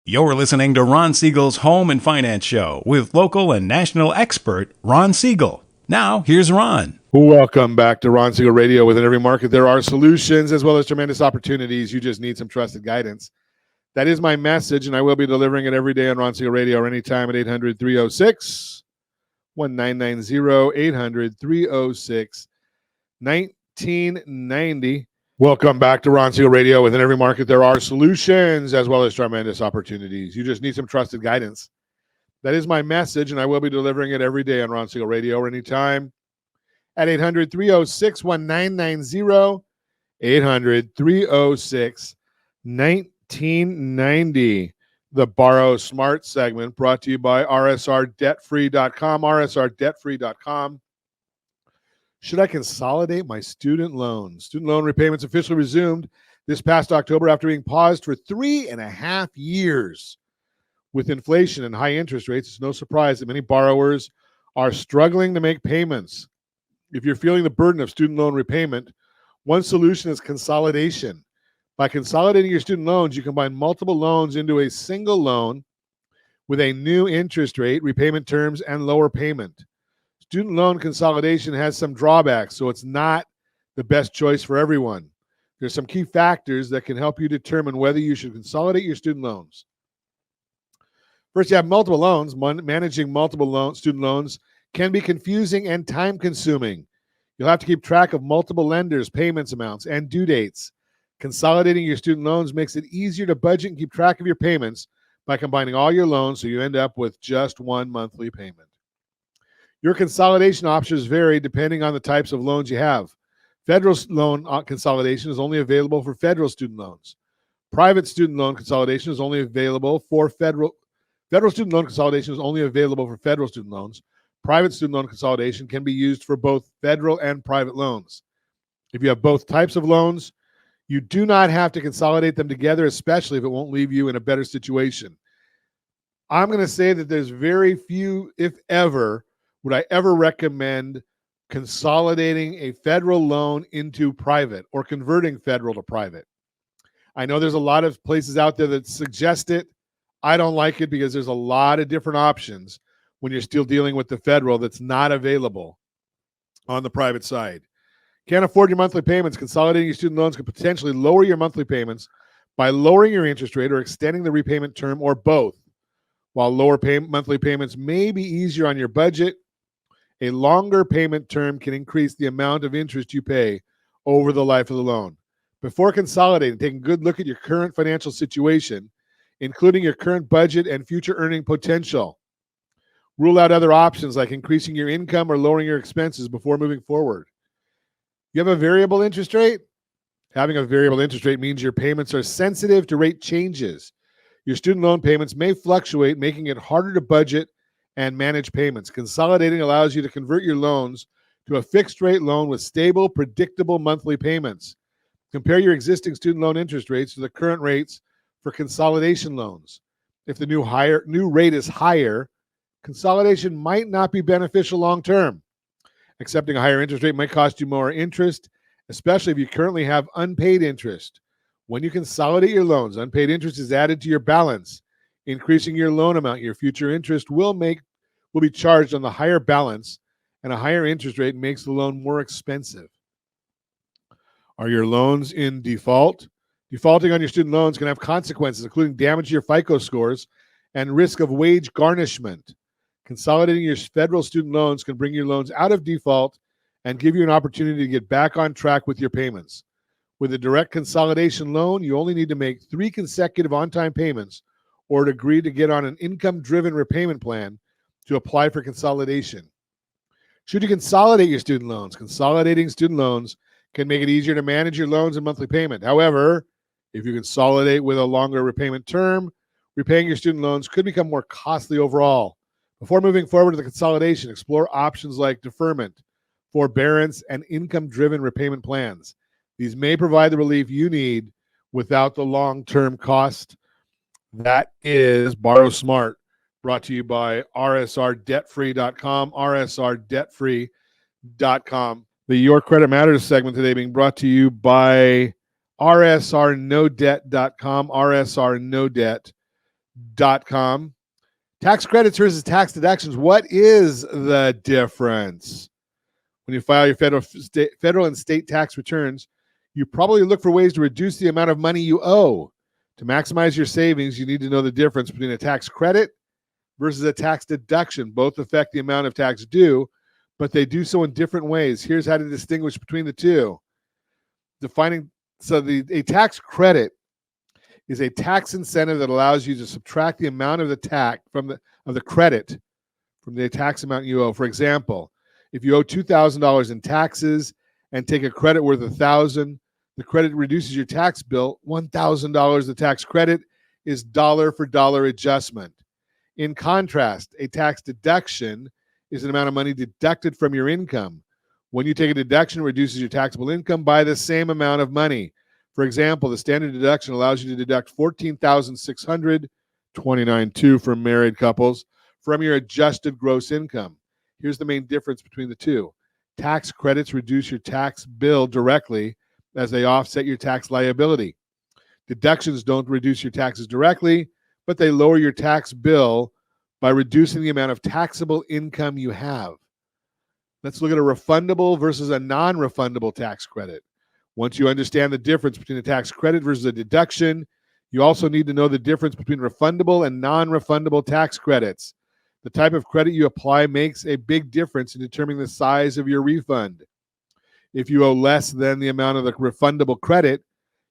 You're listening to Ron Siegel's Home and Finance Show with local and national expert Ron Siegel. Now, here's Ron. Welcome back to Ron Siegel Radio. Within every market, there are solutions as well as tremendous opportunities. You just need some trusted guidance. That is my message, and I will be delivering it every day on Ron Siegel Radio or anytime at 800-306-1990, 800-306-1990. Welcome back to Ron Siegel Radio. Within every market, there are solutions as well as tremendous opportunities. You just need some trusted guidance. That is my message, and I will be delivering it every day on Ron Siegel Radio or anytime at 800-306-1990, 800-306-1990. The Borrow Smart segment brought to you by RSRDebtFree.com, RSRDebtFree.com. Should I consolidate my student loans? Student loan repayments officially resumed this past October after being paused for 3.5 years. With inflation and high interest rates, it's no surprise that many borrowers are struggling to make payments. If you're feeling the burden of student loan repayment, one solution is consolidation. By consolidating your student loans, you combine multiple loans into a single loan with a new interest rate, repayment terms, and lower payment. Student loan consolidation has some drawbacks, so it's not the best choice for everyone. There's some key factors that can help you determine whether you should consolidate your student loans. First, you have multiple loans. Managing multiple student loans can be confusing and time-consuming. You'll have to keep track of multiple lenders, payments amounts, and due dates. Consolidating your student loans makes it easier to budget and keep track of your payments by combining all your loans so you end up with just one monthly payment. Your consolidation options vary depending on the types of loans you have. Federal loan consolidation is only available for federal student loans. Private student loan consolidation is only available for federal student loan consolidation is only available for federal student loans. Private student loan consolidation can be used for both federal and private loans. If you have both types of loans, you do not have to consolidate them together, especially if it won't leave you in a better situation. I'm going to say that there's very few, if ever, would I ever recommend consolidating a federal loan into private or converting federal to private. I know there's a lot of places out there that suggest it. I don't like it because there's a lot of different options when you're still dealing with the federal that's not available on the private side. Can't afford your monthly payments? Consolidating your student loans could potentially lower your monthly payments by lowering your interest rate or extending the repayment term or both. While lower monthly payments may be easier on your budget, a longer payment term can increase the amount of interest you pay over the life of the loan. Before consolidating, take a good look at your current financial situation, including your current budget and future earning potential. Rule out other options like increasing your income or lowering your expenses before moving forward. You have a variable interest rate? Having a variable interest rate means your payments are sensitive to rate changes. Your student loan payments may fluctuate, making it harder to budget and manage payments. Consolidating allows you to convert your loans to a fixed rate loan with stable, predictable monthly payments. Compare your existing student loan interest rates to the current rates for consolidation loans. If the new rate is higher, consolidation might not be beneficial long term. Accepting a higher interest rate might cost you more interest, especially if you currently have unpaid interest. When you consolidate your loans, unpaid interest is added to your balance. Increasing your loan amount, your future interest will be charged on the higher balance, and a higher interest rate makes the loan more expensive. Are your loans in default? Defaulting on your student loans can have consequences, including damage to your FICO scores and risk of wage garnishment. Consolidating your federal student loans can bring your loans out of default and give you an opportunity to get back on track with your payments. With a direct consolidation loan, you only need to make 3 consecutive on-time payments or to agree to get on an income-driven repayment plan to apply for consolidation. Should you consolidate your student loans? Consolidating student loans can make it easier to manage your loans and monthly payment. However, if you consolidate with a longer repayment term, Repaying your student loans could become more costly overall. Before moving forward to the consolidation, explore options like deferment, forbearance, and income-driven repayment plans. These may provide the relief you need without the long-term cost. That is Borrow Smart, brought to you by rsrdebtfree.com, rsrdebtfree.com. The Your Credit Matters segment today being brought to you by rsrnodebt.com, rsrnodebt.com. Tax credits versus tax deductions. What is the difference? When you file your federal and state tax returns, you probably look for ways to reduce the amount of money you owe. To maximize your savings, you need to know the difference between a tax credit versus a tax deduction. Both affect the amount of tax due, but they do so in different ways. Here's how to distinguish between the two. A tax credit is a tax incentive that allows you to subtract the amount of the tax from the credit from the tax amount you owe. For example, if you owe $2,000 in taxes and take a credit worth $1,000, the credit reduces your tax bill $1,000. The tax credit is dollar for dollar adjustment. In contrast, a tax deduction is an amount of money deducted from your income. When you take a deduction, it reduces your taxable income by the same amount of money. For example, the standard deduction allows you to deduct $14,600, $29,200 for married couples, from your adjusted gross income. Here's the main difference between the two. Tax credits reduce your tax bill directly as they offset your tax liability. Deductions don't reduce your taxes directly, but they lower your tax bill by reducing the amount of taxable income you have. Let's look at a refundable versus a non-refundable tax credit. Once you understand the difference between a tax credit versus a deduction, you also need to know the difference between refundable and non-refundable tax credits. The type of credit you apply makes a big difference in determining the size of your refund. If you owe less than the amount of the refundable credit,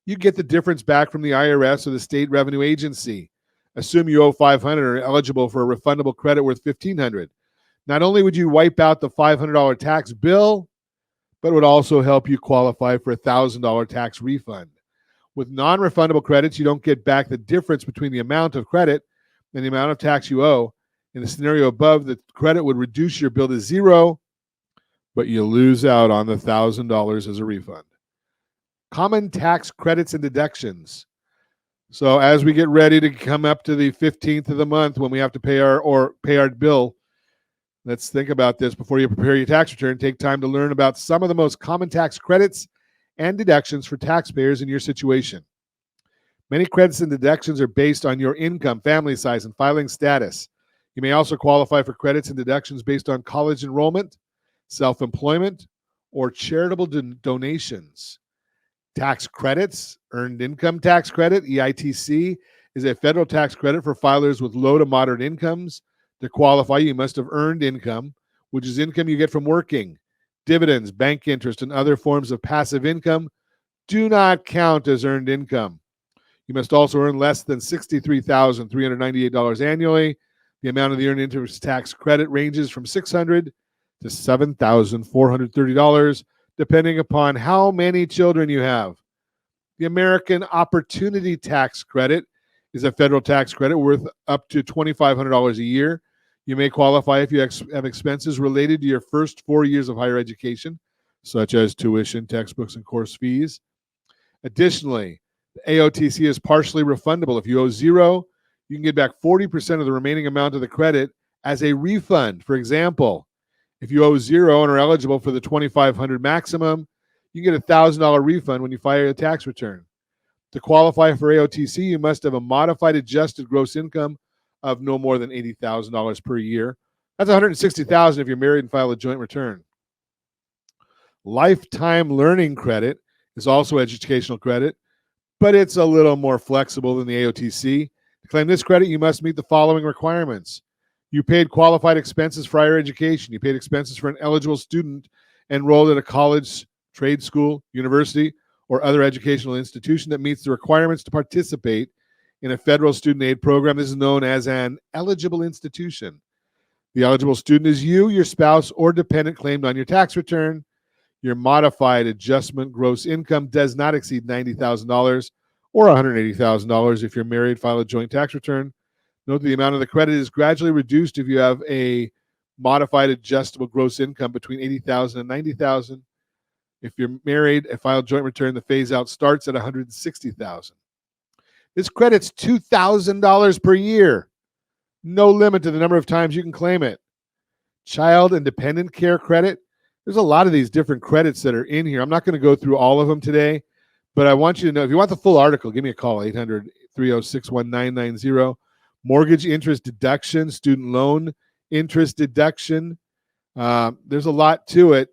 you get the difference back from the IRS or the state revenue agency. Assume you owe $500 and are eligible for a refundable credit worth $1,500. Not only would you wipe out the $500 tax bill, but it would also help you qualify for a $1,000 tax refund. With non-refundable credits, you don't get back the difference between the amount of credit and the amount of tax you owe. In the scenario above, the credit would reduce your bill to zero, but you lose out on the $1,000 as a refund. Common tax credits and deductions. So as we get ready to come up to the 15th of the month when we have to pay our bill, let's think about this before you prepare your tax return. Take time to learn about some of the most common tax credits and deductions for taxpayers in your situation. Many credits and deductions are based on your income, family size, and filing status. You may also qualify for credits and deductions based on college enrollment, self-employment, or charitable donations. Tax credits, Earned Income Tax Credit, EITC, is a federal tax credit for filers with low to moderate incomes. To qualify, you must have earned income, which is income you get from working. Dividends, bank interest, and other forms of passive income do not count as earned income. You must also earn less than $63,398 annually. The amount of the earned interest tax credit ranges from $600 to $7,430, depending upon how many children you have. The American Opportunity Tax Credit is a federal tax credit worth up to $2,500 a year. You may qualify if you have expenses related to your first 4 years of higher education, such as tuition, textbooks, and course fees. Additionally, the AOTC is partially refundable. If you owe zero, you can get back 40% of the remaining amount of the credit as a refund. For example, if you owe zero and are eligible for the $2,500 maximum, you can get a $1,000 refund when you file your tax return. To qualify for AOTC, you must have a modified adjusted gross income of no more than $80,000 per year. That's $160,000 if you're married and file a joint return. Lifetime Learning Credit is also educational credit, but it's a little more flexible than the AOTC. To claim this credit, you must meet the following requirements. You paid qualified expenses for higher education. You paid expenses for an eligible student enrolled at a college, trade school, university, or other educational institution that meets the requirements to participate in a federal student aid program. This is known as an eligible institution. The eligible student is you, your spouse, or dependent claimed on your tax return. Your modified adjustment gross income does not exceed $90,000 or $180,000 if you're married, file a joint tax return. Note that the amount of the credit is gradually reduced if you have a modified adjustable gross income between $80,000 and $90,000. If you're married, a filed joint return, the phase out starts at $160,000. This credit's $2,000 per year. No limit to the number of times you can claim it. Child and dependent care credit. There's a lot of these different credits that are in here. I'm not going to go through all of them today, but I want you to know, if you want the full article, give me a call, 800-306-1990. Mortgage interest deduction, student loan interest deduction. There's a lot to it.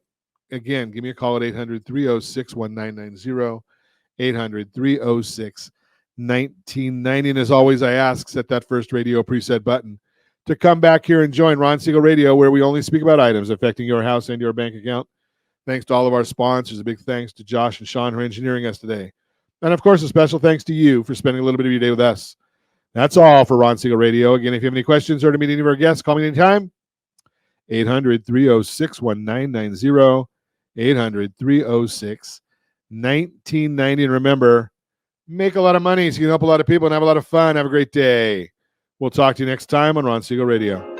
Again, give me a call at 800-306-1990, 800-306-1990. And as always, I ask, set that first radio preset button to come back here and join Ron Siegel Radio, where we only speak about items affecting your house and your bank account. Thanks to all of our sponsors. A big thanks to Josh and Sean for engineering us today. And, of course, a special thanks to you for spending a little bit of your day with us. That's all for Ron Siegel Radio. Again, if you have any questions or to meet any of our guests, call me anytime. 800-306-1990, 800-306-1990. And remember, make a lot of money so you can help a lot of people and have a lot of fun. Have a great day. We'll talk to you next time on Ron Siegel Radio.